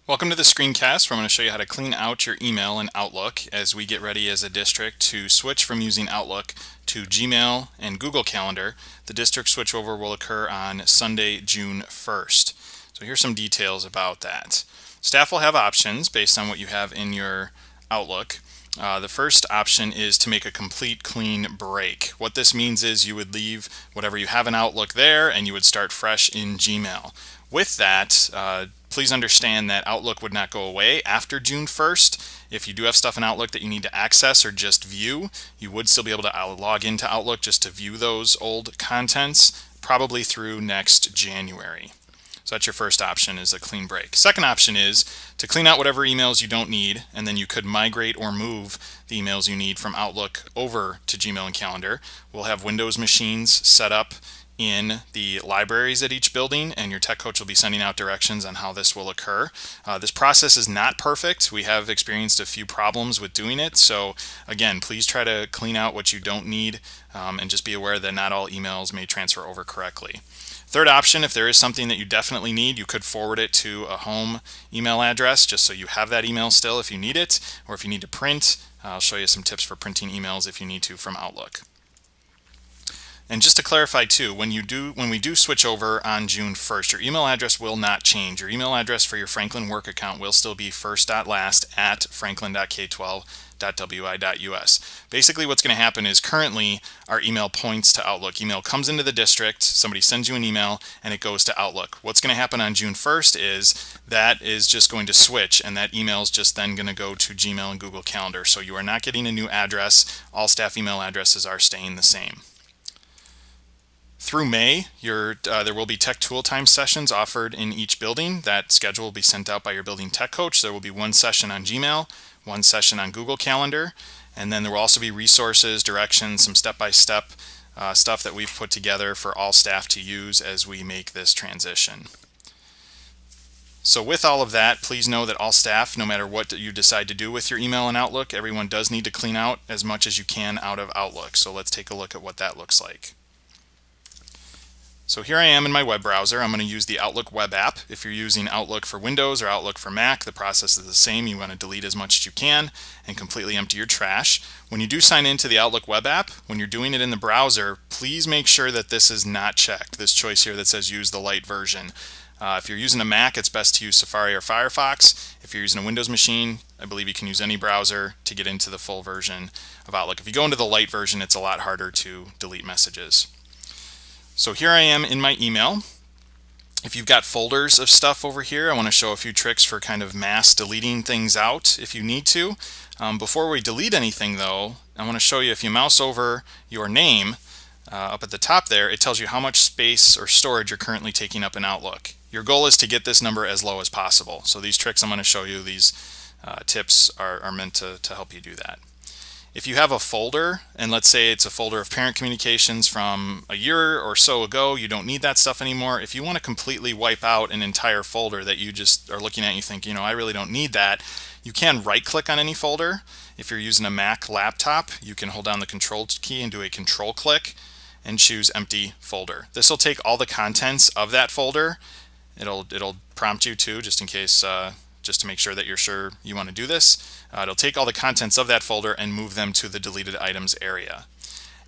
Welcome to the screencast where I'm going to show you how to clean out your email in Outlook as we get ready as a district to switch from using Outlook to Gmail and Google Calendar. The district switchover will occur on Sunday, June 1st. So here's some details about that. Staff will have options based on what you have in your Outlook. The first option is to make a complete clean break. What this means is you would leave whatever you have in Outlook there and you would start fresh in Gmail. With that, please understand that Outlook would not go away after June 1st. If you do have stuff in Outlook that you need to access or just view, you would still be able to log into Outlook just to view those old contents, probably through next January. So that's your first option, is a clean break. Second option is to clean out whatever emails you don't need, and then you could migrate or move the emails you need from Outlook over to Gmail and Calendar. We'll have Windows machines set up in the libraries at each building, and your tech coach will be sending out directions on how this will occur. This process is not perfect. We have experienced a few problems with doing it, so again, please try to clean out what you don't need, and just be aware that not all emails may transfer over correctly. Third option, if there is something that you definitely need, you could forward it to a home email address just so you have that email still if you need it, or if you need to print. I'll show you some tips for printing emails if you need to from Outlook. And just to clarify too, when we do switch over on June 1st, your email address will not change. Your email address for your Franklin work account will still be first.last@franklin.k12.wi.us. Basically what's going to happen is currently our email points to Outlook. Email comes into the district, somebody sends you an email, and it goes to Outlook. What's going to happen on June 1st is that is just going to switch, and that email is just then going to go to Gmail and Google Calendar. So you are not getting a new address. All staff email addresses are staying the same. Through May, there will be Tech Tool Time sessions offered in each building. That schedule will be sent out by your building tech coach. There will be one session on Gmail, one session on Google Calendar, and then there will also be resources, directions, some step-by-step stuff that we've put together for all staff to use as we make this transition. So with all of that, please know that all staff, no matter what you decide to do with your email and Outlook, everyone does need to clean out as much as you can out of Outlook. So let's take a look at what that looks like. So here I am in my web browser. I'm going to use the Outlook web app. If you're using Outlook for Windows or Outlook for Mac, the process is the same. You want to delete as much as you can and completely empty your trash. When you do sign into the Outlook web app, when you're doing it in the browser, please make sure that this is not checked, this choice here that says use the light version. If you're using a Mac, it's best to use Safari or Firefox. If you're using a Windows machine, I believe you can use any browser to get into the full version of Outlook. If you go into the light version, it's a lot harder to delete messages. So here I am in my email. If you've got folders of stuff over here, I want to show a few tricks for kind of mass deleting things out if you need to. Before we delete anything though, I want to show you, if you mouse over your name up at the top there, it tells you how much space or storage you're currently taking up in Outlook. Your goal is to get this number as low as possible. So these tricks I'm going to show you, these tips are meant to help you do that. If you have a folder, and let's say it's a folder of parent communications from a year or so ago, you don't need that stuff anymore. If you want to completely wipe out an entire folder that you just are looking at and you think, I really don't need that, you can right-click on any folder. If you're using a Mac laptop, you can hold down the Control key and do a control click and choose Empty Folder. This will take all the contents of that folder. It'll prompt you to, just in case, just to make sure that you're sure you want to do this. It'll take all the contents of that folder and move them to the deleted items area.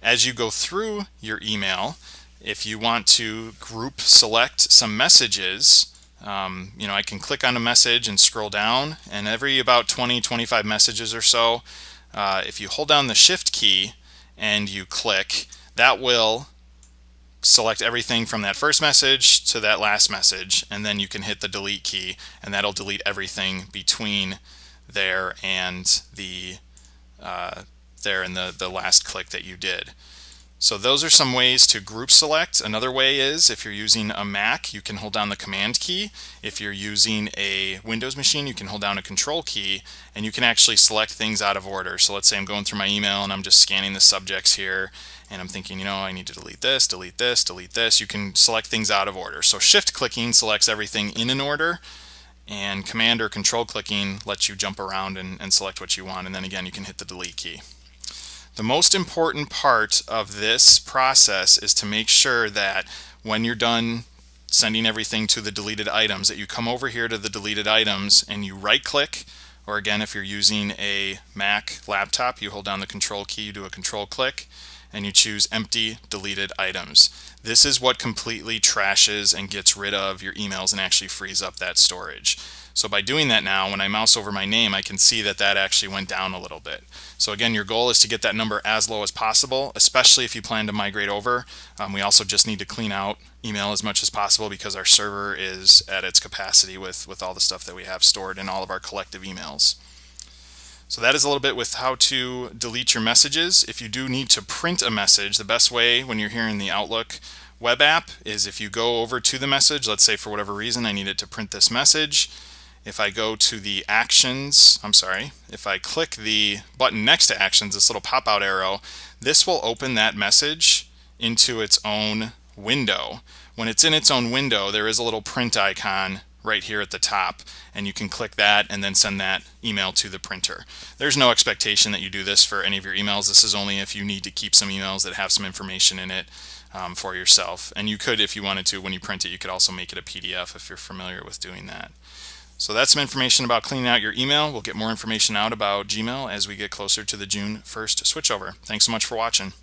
As you go through your email, if you want to group select some messages, I can click on a message and scroll down, and every about 20-25 messages or so, if you hold down the Shift key and you click, that will select everything from that first message to that last message, and then you can hit the delete key and that'll delete everything between there and the last click that you did. So those are some ways to group select. Another way is, if you're using a Mac, you can hold down the Command key. If you're using a Windows machine, you can hold down a Control key, and you can actually select things out of order. So let's say I'm going through my email and I'm just scanning the subjects here, and I'm thinking, I need to delete this, delete this, delete this. You can select things out of order. So shift clicking selects everything in an order, and Command or Control clicking lets you jump around and select what you want, and then again you can hit the delete key. The most important part of this process is to make sure that when you're done sending everything to the deleted items, that you come over here to the deleted items and you right click, or again if you're using a Mac laptop, you hold down the control key, you do a control click, and you choose empty deleted items. This is what completely trashes and gets rid of your emails and actually frees up that storage. So by doing that now, when I mouse over my name, I can see that that actually went down a little bit. So again, your goal is to get that number as low as possible, especially if you plan to migrate over. We also just need to clean out email as much as possible because our server is at its capacity with all the stuff that we have stored in all of our collective emails. So that is a little bit with how to delete your messages. If you do need to print a message, the best way when you're here in the Outlook web app is if you go over to the message, let's say for whatever reason I needed to print this message. If I go to the actions, if I click the button next to actions, this little pop-out arrow, this will open that message into its own window. When it's in its own window, there is a little print icon right here at the top, and you can click that and then send that email to the printer. There's no expectation that you do this for any of your emails. This is only if you need to keep some emails that have some information in it for yourself. And you could, if you wanted to, when you print it, you could also make it a PDF if you're familiar with doing that. So that's some information about cleaning out your email. We'll get more information out about Gmail as we get closer to the June 1st switchover. Thanks so much for watching.